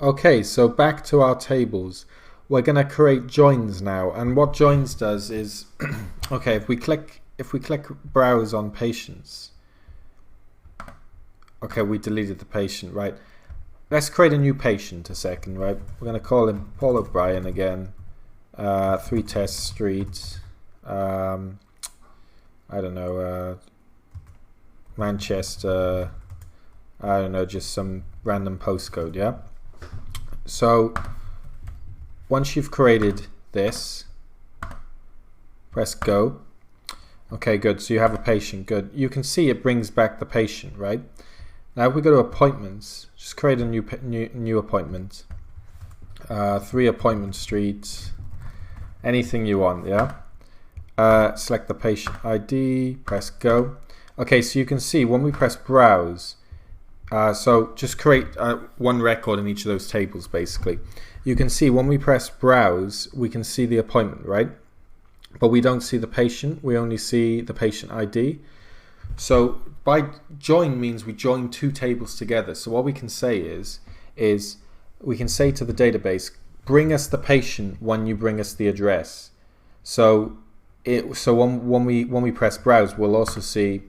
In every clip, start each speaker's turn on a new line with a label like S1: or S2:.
S1: Okay, so back to our tables. We're going to create joins now, and what joins does is, okay, if we click browse on patients, okay, we deleted the patient, right? Let's create a new patient a second, right? We're going to call him Paul O'Brien again, 3 Test Street, I don't know, Manchester, I don't know, just some random postcode, yeah? So once you've created this, press go. Okay, good. So you have a patient. Good. You can see it brings back the patient, right? Now if we go to appointments, just create a new appointment. 3 Appointment Street, anything you want, yeah? Select the patient ID, press go. Okay, so you can see when we press browse, so just create one record in each of those tables basically. You can see when we press browse, we can see the appointment, right? But we don't see the patient, we only see the patient ID. So by join means we join 2 tables together. So what we can say is we can say to the database, bring us the patient when you bring us the address. So when we press browse, we'll also see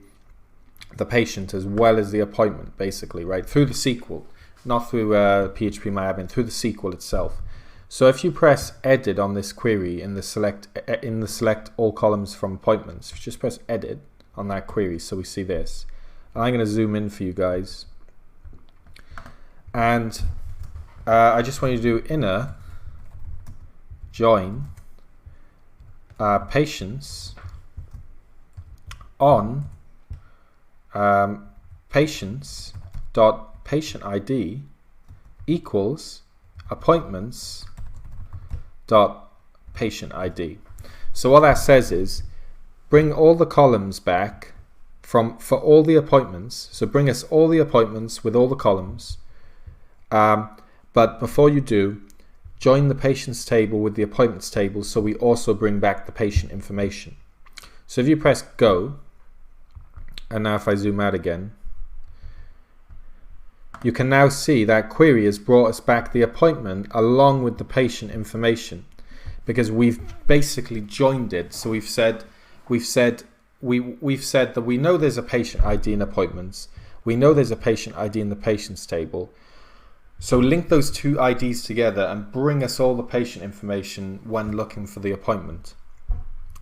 S1: the patient as well as the appointment, basically, right? Through the SQL, not through PHP-MyAdmin, through the SQL itself. So if you press edit on this query in the select all columns from appointments, if you just press edit on that query, so we see this. And I'm going to zoom in for you guys. And I just want you to do inner join patients on patients dot patient ID equals appointments dot patient ID. So what that says is bring all the columns back for all the appointments. So bring us all the appointments with all the columns. But before you do, join the patients table with the appointments table so we also bring back the patient information. So if you press go, and now if I zoom out again, you can now see that query has brought us back the appointment along with the patient information, because we've basically joined it. So we've said that we know there's a patient ID in appointments, we know there's a patient ID in the patients table. So link those 2 IDs together and bring us all the patient information when looking for the appointment.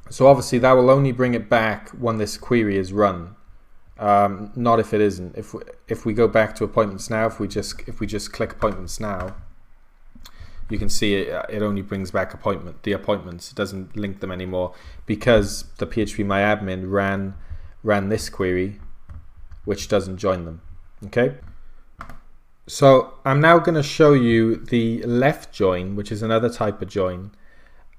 S1: So obviously that will only bring it back when this query is run. Not if it isn't. If we go back to appointments now, if we just click appointments now, you can see it only brings back the appointments. It doesn't link them anymore because the PHP-MyAdmin ran this query, which doesn't join them. Okay. So I'm now going to show you the left join, which is another type of join,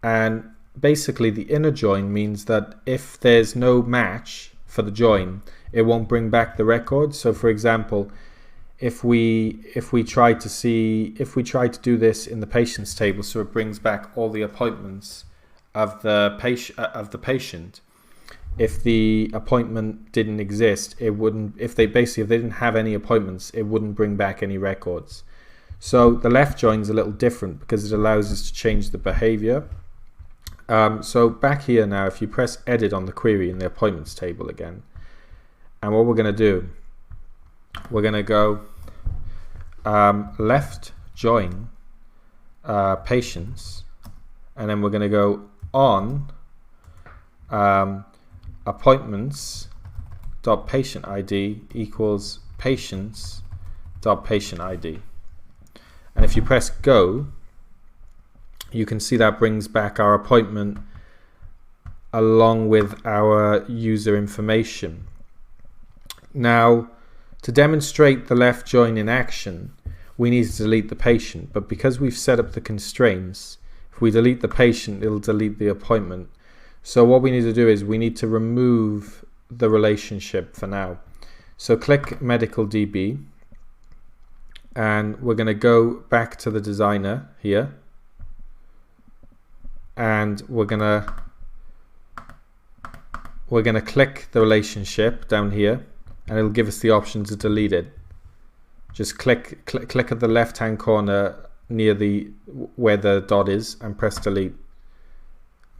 S1: and basically the inner join means that if there's no match for the join, it won't bring back the record. So for example, if we try to do this in the patients table, so it brings back all the appointments of the patient, if the appointment didn't exist, it wouldn't. If they didn't have any appointments, it wouldn't bring back any records. So the left join is a little different because it allows us to change the behavior. So back here now, if you press edit on the query in the appointments table again, and what we're going to do, we're going to go left join patients, and then we're going to go on appointments dot patient ID equals patients dot patient ID. And if you press go, you can see that brings back our appointment along with our user information. Now, to demonstrate the left join in action, we need to delete the patient, but because we've set up the constraints, if we delete the patient, it'll delete the appointment. So what we need to do is we need to remove the relationship for now. So click Medical DB, and we're going to go back to the designer here, and we're going to click the relationship down here, and it'll give us the option to delete it. just click at the left hand corner near where the dot is and press delete.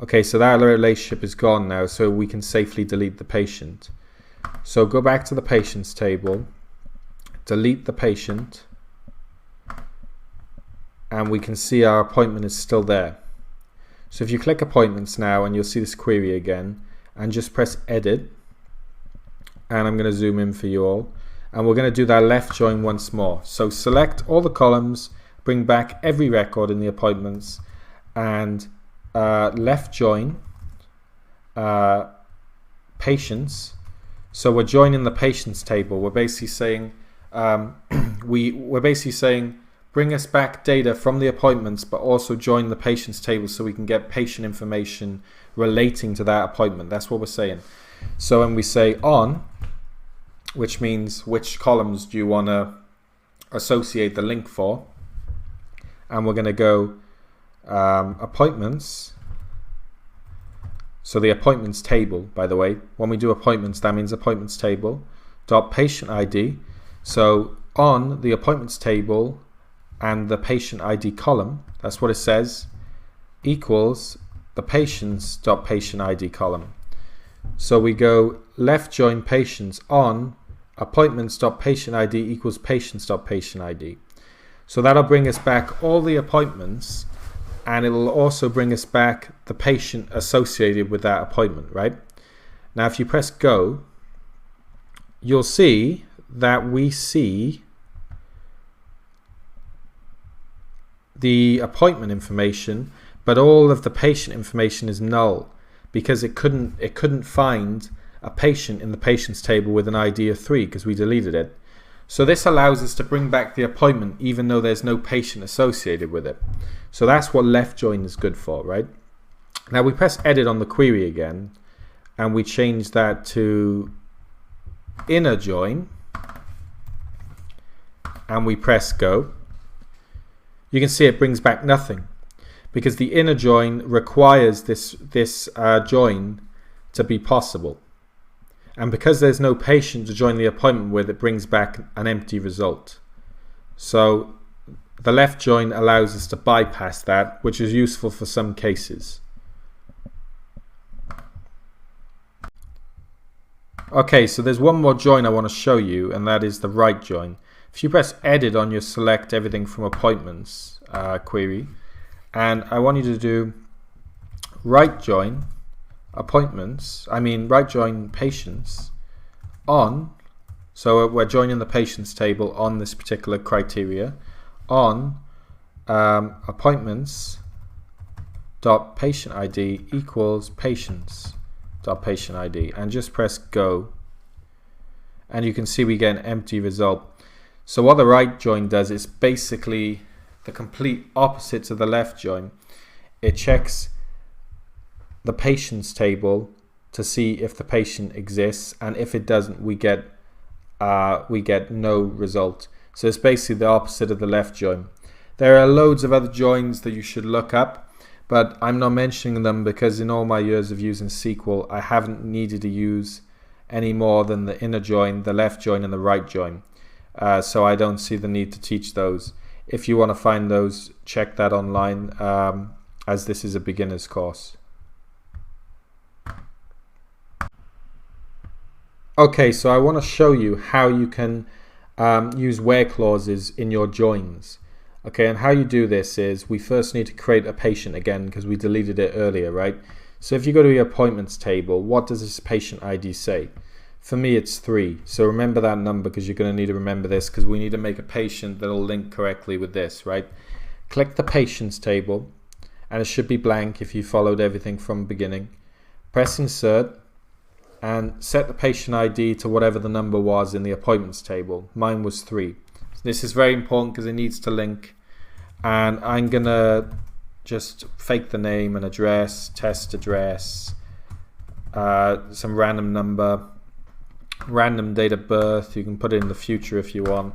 S1: Okay, so that relationship is gone now, so we can safely delete the patient. So go back to the patients table, delete the patient, and we can see our appointment is still there. So if you click appointments now, and you'll see this query again, and just press edit, and I'm going to zoom in for you all, and we're going to do that left join once more. So select all the columns, bring back every record in the appointments, and left join patients. So we're joining the patients table. We're basically saying we're basically saying bring us back data from the appointments, but also join the patients table so we can get patient information relating to that appointment. That's what we're saying. So when we say on, which means which columns do you want to associate the link for, and we're going to go appointments. So the appointments table, by the way, when we do appointments, that means appointments table dot patient ID. So on the appointments table and the patient ID column, that's what it says, equals the patients dot patient ID column. So we go left join patients on appointments dot patient ID equals patients dot patient ID. So that'll bring us back all the appointments, and it will also bring us back the patient associated with that appointment, right? Now if you press go, you'll see that we see the appointment information, but all of the patient information is null because it couldn't find a patient in the patients table with an ID of 3 because we deleted it. So this allows us to bring back the appointment even though there's no patient associated with it. So that's what left join is good for, right? Now we press edit on the query again, and we change that to inner join, and we press go. You can see it brings back nothing because the inner join requires this join to be possible. And because there's no patient to join the appointment with, it brings back an empty result. So the left join allows us to bypass that, which is useful for some cases. Okay, so there's one more join I want to show you, and that is the right join. If you press edit on your select everything from appointments query, and I want you to do right join appointments, right join patients on, so we're joining the patients table on this particular criteria, on appointments dot patient ID equals patients dot patient ID, and just press go, and you can see we get an empty result. So what the right join does is basically the complete opposite to the left join. It checks the patients table to see if the patient exists, and if it doesn't, we get no result. So it's basically the opposite of the left join. There are loads of other joins that you should look up, but I'm not mentioning them because in all my years of using SQL, I haven't needed to use any more than the inner join, the left join, and the right join. So I don't see the need to teach those. If you want to find those, check that online, as this is a beginner's course. Okay, so I want to show you how you can use where clauses in your joins. Okay, and how you do this is we first need to create a patient again because we deleted it earlier, right? So if you go to your appointments table, what does this patient ID say? For me, it's 3. So remember that number because you're going to need to remember this because we need to make a patient that will link correctly with this, right? Click the patients table, and it should be blank if you followed everything from the beginning. Press insert and set the patient ID to whatever the number was in the appointments table. Mine was 3. This is very important because it needs to link, and I'm going to just fake the name and address, test address, some random number, random date of birth. You can put it in the future if you want.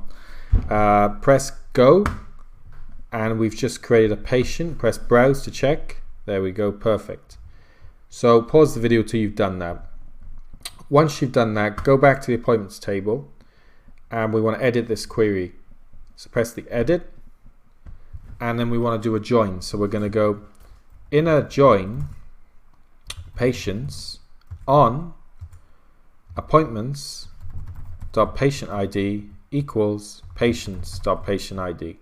S1: Press go, and we've just created a patient. Press browse to check. There we go, perfect. So pause the video till you've done that. Once you've done that, go back to the appointments table, and we want to edit this query. So press the edit, and then we want to do a join. So we're going to go inner join patients on appointments dot patient ID equals patients dot patient ID.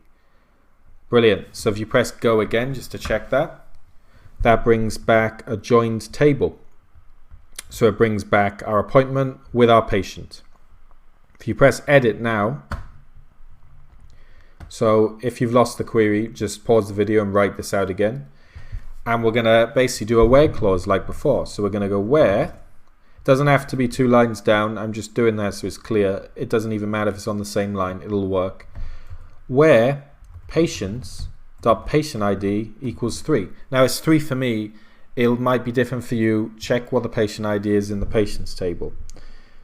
S1: Brilliant. So if you press go again just to check that, that brings back a joined table. So it brings back our appointment with our patient. If you press edit now, so if you've lost the query, just pause the video and write this out again. And we're going to basically do a where clause like before. So we're going to go where. It doesn't have to be 2 lines down. I'm just doing that so it's clear. It doesn't even matter if it's on the same line. It'll work. Where patients.patient ID equals 3. Now it's 3 for me. It might be different for you. Check what the patient ID is in the patients table.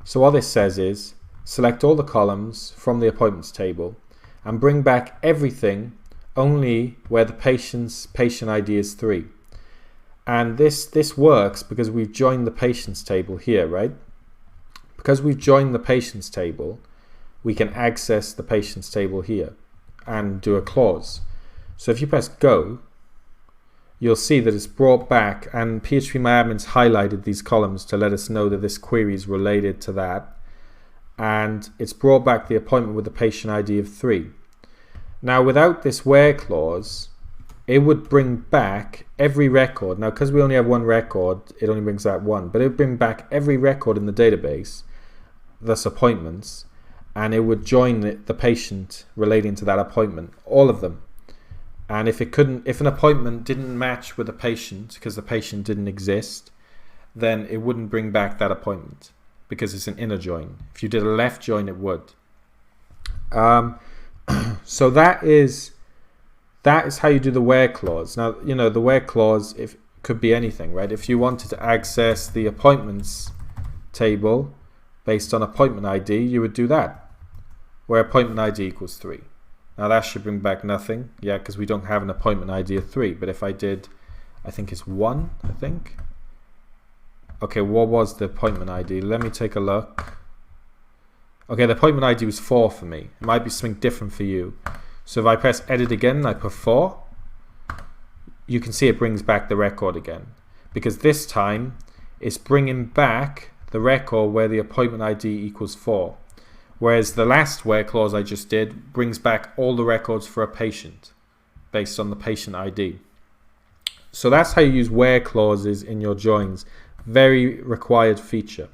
S1: So what this says is select all the columns from the appointments table and bring back everything only where the patient's patient ID is 3. And this works because we've joined the patients table here, right? Because we've joined the patients table, we can access the patients table here and do a clause. So if you press go, you'll see that it's brought back, and PHPMyAdmin's highlighted these columns to let us know that this query is related to that. And it's brought back the appointment with the patient ID of 3. Now without this where clause, it would bring back every record. Now because we only have one record, it only brings out one, but it would bring back every record in the database, thus appointments, and it would join the patient relating to that appointment, all of them. And if an appointment didn't match with a patient because the patient didn't exist, then it wouldn't bring back that appointment because it's an inner join. If you did a left join, it would. So that is how you do the where clause. Now, you know, the where clause could be anything, right? If you wanted to access the appointments table based on appointment ID, you would do that, where appointment ID equals 3. Now that should bring back nothing, yeah, because we don't have an appointment ID of 3. But if I did, I think it's 1, I think. Okay, what was the appointment ID? Let me take a look. Okay, the appointment ID was 4 for me. It might be something different for you. So if I press edit again and I put 4, you can see it brings back the record again. Because this time, it's bringing back the record where the appointment ID equals 4. Whereas the last where clause I just did brings back all the records for a patient based on the patient ID. So that's how you use where clauses in your joins. Very required feature.